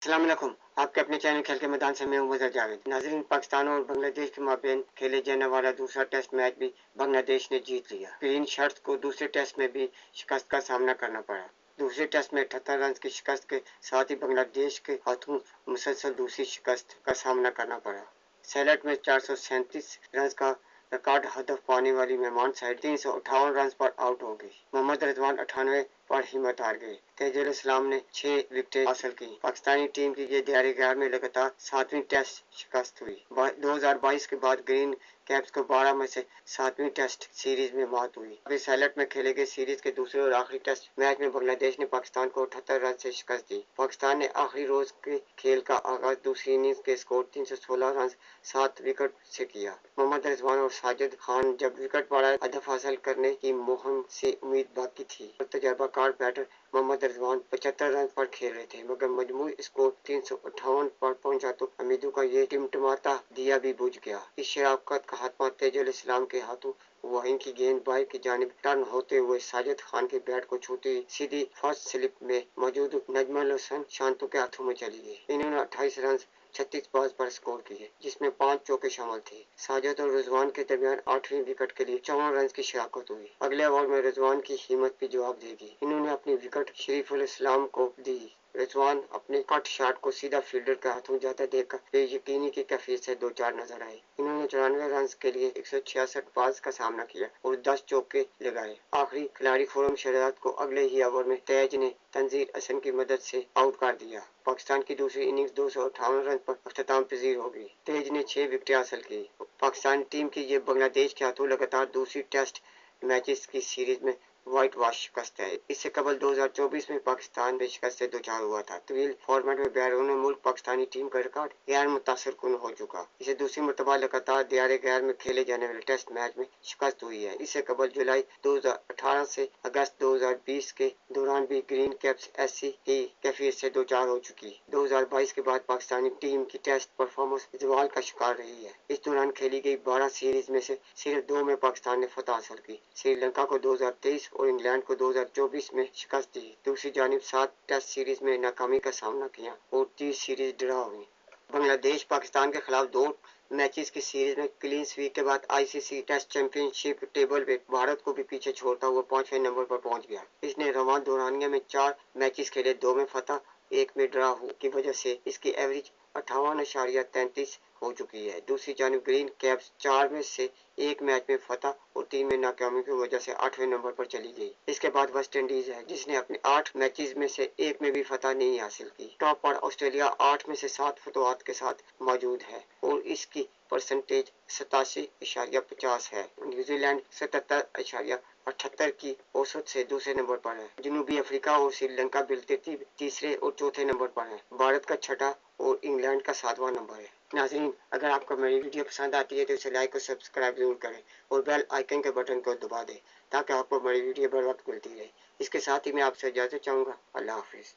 अस्सलाम वालेकुम। आपके अपने चैनल खेल के मैदान से मैं हूं मजहर जावेद। नाजरीन, पाकिस्तान और बांग्लादेश के माबेन खेले जाने वाला दूसरा टेस्ट मैच भी बांग्लादेश ने जीत लिया। ग्रीन शर्ट्स को दूसरे टेस्ट में भी शिकस्त का सामना करना पड़ा। दूसरे टेस्ट में 78 रन की शिकस्त के साथ ही बांग्लादेश के हाथों मुसलसल दूसरी शिकस्त का सामना करना पड़ा। सैलट में 437 रन का रिकॉर्ड हदफ पाने वाली मेहमान साइड 358 रन पर आउट हो गई। मोहम्मद रिजवान 98 पर हिम्मत हार गए। तेजुल इस्लाम ने 6 विकेटें हासिल की। पाकिस्तानी टीम की ये दिहाड़ीदार में लगातार 7वीं टेस्ट शिकस्त हुई। 2022 के बाद ग्रीन कैप्स को 12 में से 7वीं टेस्ट सीरीज में मात हुई। अभी सैलट में खेले गए सीरीज के दूसरे और आखिरी टेस्ट मैच में बांग्लादेश ने पाकिस्तान को 78 रन से शिकस्त दी। पाकिस्तान ने आखिरी रोज के खेल का आगाज दूसरी इनिंग्स के स्कोर 316 रन 7 विकेट से किया। मोहम्मद रिजवान और साजिद खान जब विकेट पड़ा हदफ हासिल करने की मुहिम से उम्मीद बाकी थी। तजर्बाकार बैटर मोहम्मद रिजवान 75 रन पर खेल रहे थे, मगर मजमूई स्कोर 358 पर पहुंचा तो उम्मीदों का ये टिमटमाता दिया भी बुझ गया। इस शराकत का हाथमा तेजुल इस्लाम के हाथों वहीं की गेंद बाई की जानिब टर्न होते हुए साजिद खान के बैट को छूते ही सीधी फर्स्ट स्लिप में मौजूद नजमुल हसन शांतु के हाथों में चली गई। इन्होंने 28 रन 36 बॉल्स पर स्कोर किए, जिसमें 5 चौके शामिल थे। साजिद और रिजवान के दरमियान 8वीं विकेट के लिए 54 रन की शराकत हुई। अगले ओवर में रिजवान की हिम्मत भी जवाब देगी। इन्होंने अपनी विकेट शरीफुल इस्लाम को दी। रिजवान अपने कट शॉट को सीधा फील्डर के हाथों जाता देखकर बेयकीनी की कैफियत से 2-4 नजर आए। इन्होंने 94 रन के लिए 166 बॉल्स का सामना किया और 10 चौके लगाए। आखिरी खिलाड़ी खुर्रम शहजाद को अगले ही ओवर में तेज ने तंजीर हसन की मदद से आउट कर दिया। पाकिस्तान की दूसरी इनिंग्स 258 रन पर अख्ताम पजीर हो गई। तेज ने 6 विकेटें हासिल की। पाकिस्तानी टीम की ये बांग्लादेश के हाथों लगातार दूसरी टेस्ट मैचेस की सीरीज में व्हाइट वॉश शिकस्त है। इससे कबल 2024 में पाकिस्तान में शिकस्त से दो चार हुआ था। तवील फॉर्मेट में बैरून मुल्क पाकिस्तानी टीम का रिकॉर्ड गैर मुतासर कुन हो चुका। इसे दूसरी मरतबा लगातार दियारे गैर में खेले जाने वाले टेस्ट मैच में शिकस्त हुई है। इससे कबल जुलाई 2018 से अगस्त 2020 के दौरान भी ग्रीन कैप्स ऐसी ही कैफियत से दो चार हो चुकी। 2022 के बाद पाकिस्तानी टीम की टेस्ट परफॉर्मेंस जवाल का शिकार रही है। इस दौरान खेली गई 12 सीरीज में से सिर्फ 2 में पाकिस्तान ने फतह हासिल की। श्रीलंका को 2023 और इंग्लैंड को 2024 में शिकस्त दी। दूसरी जानिब 7 टेस्ट सीरीज में नाकामी का सामना किया और 30 सीरीज ड्रा हुई। बांग्लादेश पाकिस्तान के खिलाफ 2 मैचेस की सीरीज में क्लीन स्वीप के बाद आईसीसी टेस्ट चैंपियनशिप टेबल में भारत को भी पीछे छोड़ता हुआ 5वें नंबर पर पहुंच गया। इसने रवां दौरानिया में 4 मैचेस खेले, 2 में फतह 1 में ड्रा की वजह से इसकी एवरेज 58.33 हो चुकी है। दूसरी जानिब ग्रीन कैप्स 4 में से 1 मैच में फतह और 3 में नाकामी की वजह से 8वें नंबर पर चली गई। इसके बाद वेस्ट इंडीज है, जिसने अपने 8 मैचेस में से 1 में भी फतह नहीं हासिल की। टॉप पर ऑस्ट्रेलिया 8 में से 7 फतवात के साथ मौजूद है और इसकी परसेंटेज 87.50 है। न्यूजीलैंड 77.78 की औसत से दूसरे नंबर पर है। जनूबी अफ्रीका और श्रीलंका बिलतरतीब तीसरे और चौथे नंबर पर है। भारत का छठा और इंग्लैंड का 7वां नंबर है। नाज़रीन, अगर आपको मेरी वीडियो पसंद आती है तो इसे लाइक और सब्सक्राइब जरूर करें और बेल आइकन के बटन को दबा दें ताकि आपको मेरी वीडियो बर वक्त मिलती रहे। इसके साथ ही मैं आपसे इजाज़त चाहूँगा। अल्लाह हाफिज़।